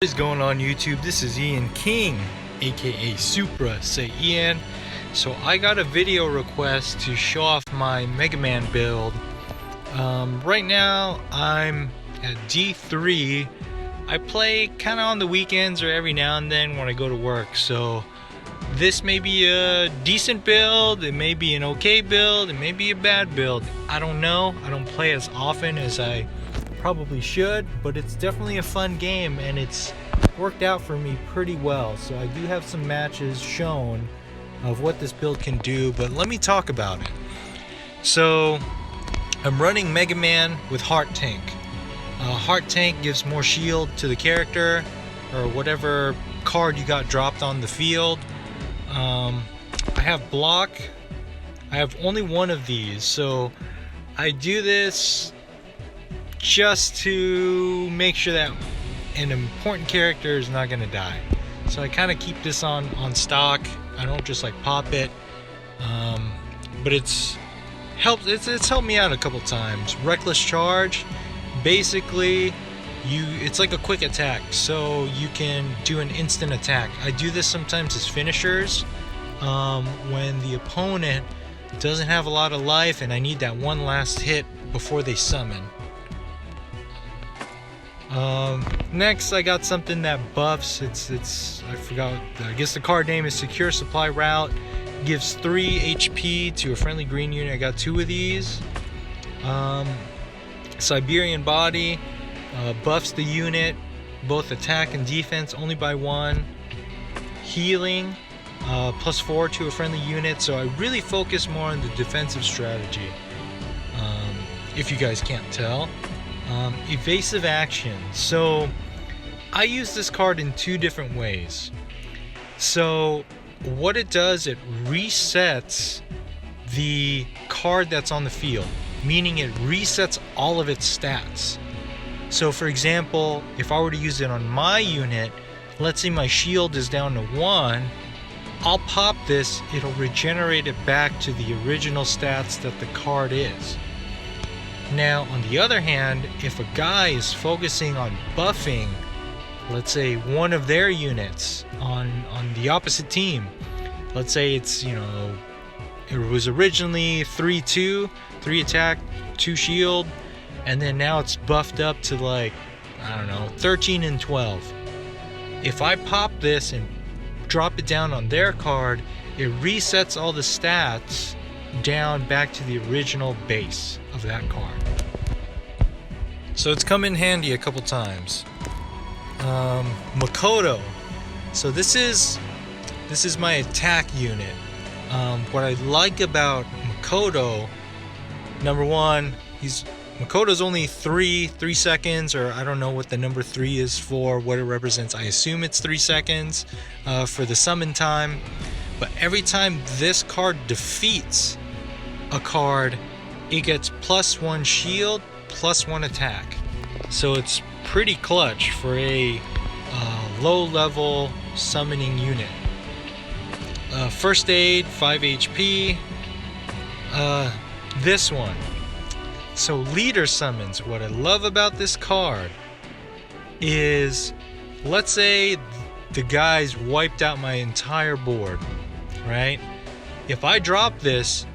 What is going on YouTube? This is Ian King, aka Supra Saiyan. So I got a video request to show off my Mega Man build. Right now I'm at D3. I play kind of on the weekends or every now and then when I go to work. So this may be a decent build, it may be an okay build, it may be a bad build. I don't know. I don't play as often as I probably should, but it's definitely a fun game and it's worked out for me pretty well. So I do have some matches shown of what this build can do, but let me talk about it. So I'm running Mega Man with Heart Tank. Heart Tank gives more shield to the character or whatever card you got dropped on the field. I have block. I have only one of these, so I do this just to make sure that an important character is not going to die. So I kind of keep this on stock. I don't just like pop it, but it's helped me out a couple times. Reckless charge, basically it's like a quick attack, so you can do an instant attack. I do this sometimes as finishers when the opponent doesn't have a lot of life and I need that one last hit before they summon. Next I got something that buffs. I forgot, I guess the card name is Secure Supply Route. Gives 3 HP to a friendly green unit. I got 2 of these. Siberian Body buffs the unit, both attack and defense, only by 1. Healing, +4 to a friendly unit. So I really focus more on the defensive strategy, if you guys can't tell. Evasive action. So I use this card in 2 different ways. So what it does, it resets the card that's on the field, meaning it resets all of its stats. So for example, if I were to use it on my unit, let's say my shield is down to 1, I'll pop this, it'll regenerate it back to the original stats that the card is. Now, on the other hand, if a guy is focusing on buffing, let's say one of their units on the opposite team, let's say it's, it was originally 3-2, 3 attack, 2 shield, and then now it's buffed up to like, I don't know, 13 and 12. If I pop this and drop it down on their card, it resets all the stats down back to the original base of that card. So it's come in handy a couple times. Makoto. So this is my attack unit. What I like about Makoto, number one, Makoto's only 3 seconds, or I don't know what the number 3 is for, what it represents. I assume it's 3 seconds for the summon time. But every time this card defeats a card, it gets +1 shield, +1 attack. So it's pretty clutch for a low level summoning unit. First aid, 5 HP. This one. So leader summons. What I love about this card is, let's say the guys wiped out my entire board, right? If I drop this,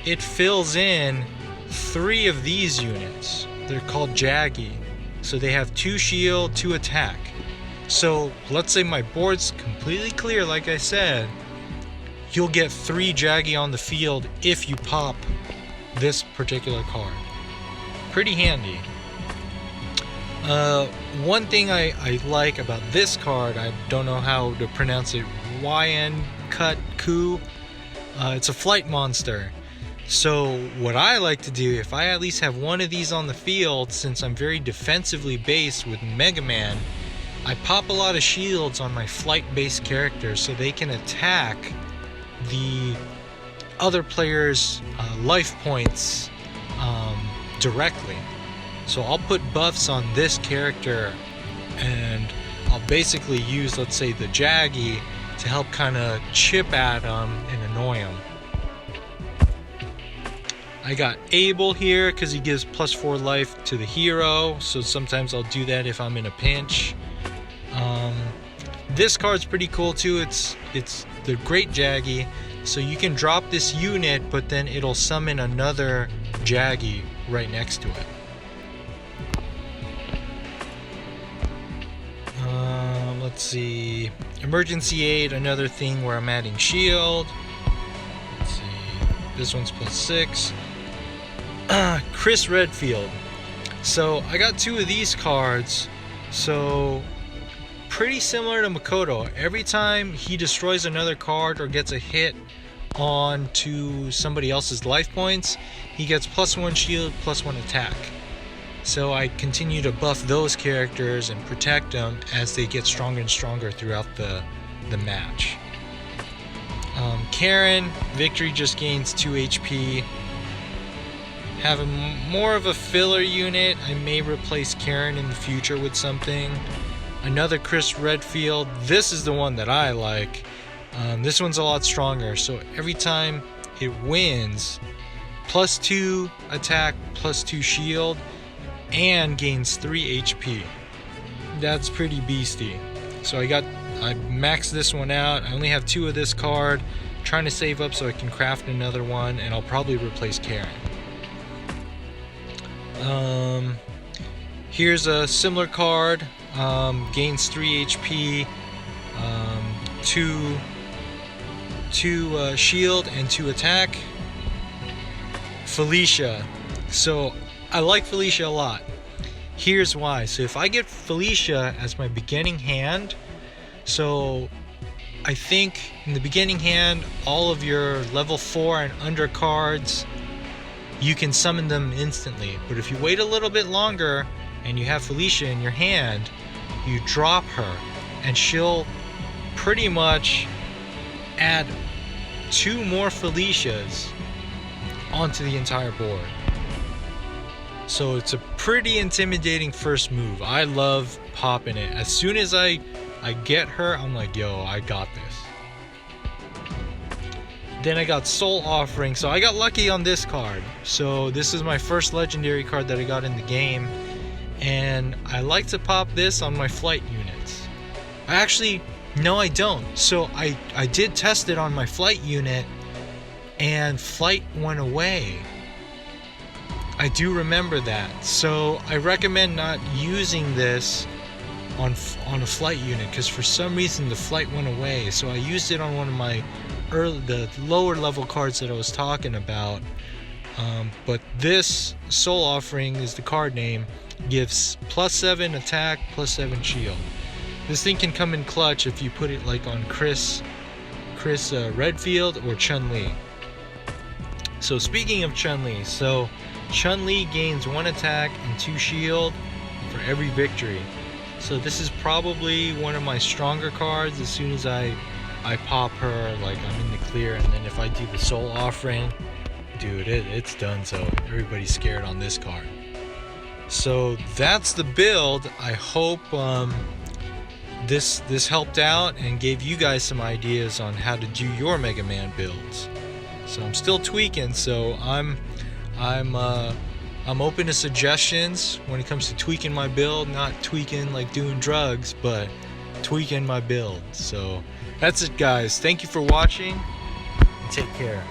it fills in 3 of these units. They're called Jaggy. So they have 2 shield, 2 attack. So let's say my board's completely clear, like I said, you'll get 3 Jaggy on the field if you pop this particular card. Pretty handy. One thing I like about this card, I don't know how to pronounce it, YN Cut Ku. It's a flight monster. So what I like to do, if I at least have one of these on the field, since I'm very defensively based with Mega Man, I pop a lot of shields on my flight-based characters so they can attack the other player's life points directly. So I'll put buffs on this character and I'll basically use, let's say, the Jaggy to help kind of chip at him and annoy him. I got Abel here because he gives +4 life to the hero, so sometimes I'll do that if I'm in a pinch. this card's pretty cool too. It's the Great Jaggy, so you can drop this unit, but then it'll summon another Jaggy right next to it. Let's see, emergency aid, another thing where I'm adding shield. Let's see, this one's +6. Chris Redfield. So I got 2 of these cards. So pretty similar to Makoto. Every time he destroys another card or gets a hit onto somebody else's life points, he gets +1 shield, +1 attack. So I continue to buff those characters and protect them as they get stronger and stronger throughout the match. Karen, Victory just gains 2 HP. Have more of a filler unit. I may replace Karen in the future with something. Another Chris Redfield. This is the one that I like. This one's a lot stronger. So every time it wins, +2 attack, +2 shield, and gains 3 HP. That's pretty beastie. So I maxed this one out. I only have 2 of this card. I'm trying to save up so I can craft another one, and I'll probably replace Karen. Here's a similar card. Gains 3 HP, 2 shield and 2 attack. Felicia. So I like Felicia a lot. Here's why. So if I get Felicia as my beginning hand, so I think in the beginning hand, all of your level 4 and under cards, you can summon them instantly. But if you wait a little bit longer and you have Felicia in your hand, you drop her and she'll pretty much add 2 more Felicias onto the entire board. So it's a pretty intimidating first move. I love popping it. As soon as I get her, I'm like, yo, I got this. Then I got Soul Offering. So I got lucky on this card. So this is my first legendary card that I got in the game. And I like to pop this on my flight units. No, I don't. So I did test it on my flight unit, and flight went away. I do remember that. So I recommend not using this on a flight unit, because for some reason the flight went away. So I used it on one of my the lower level cards that I was talking about. But this Soul Offering is the card name. Gives +7 attack, +7 shield. This thing can come in clutch if you put it like on Chris Redfield or Chun-Li. So speaking of Chun-Li, so Chun-Li gains 1 attack and 2 shield for every victory. So this is probably one of my stronger cards. As soon as I pop her, like I'm in the clear, and then if I do the Soul Offering, dude, it's done. So everybody's scared on this card. So that's the build. I hope this helped out and gave you guys some ideas on how to do your Mega Man builds. So I'm still tweaking, so I'm open to suggestions when it comes to tweaking my build. Not tweaking like doing drugs, but tweaking my build. So that's it, guys. Thank you for watching, and take care.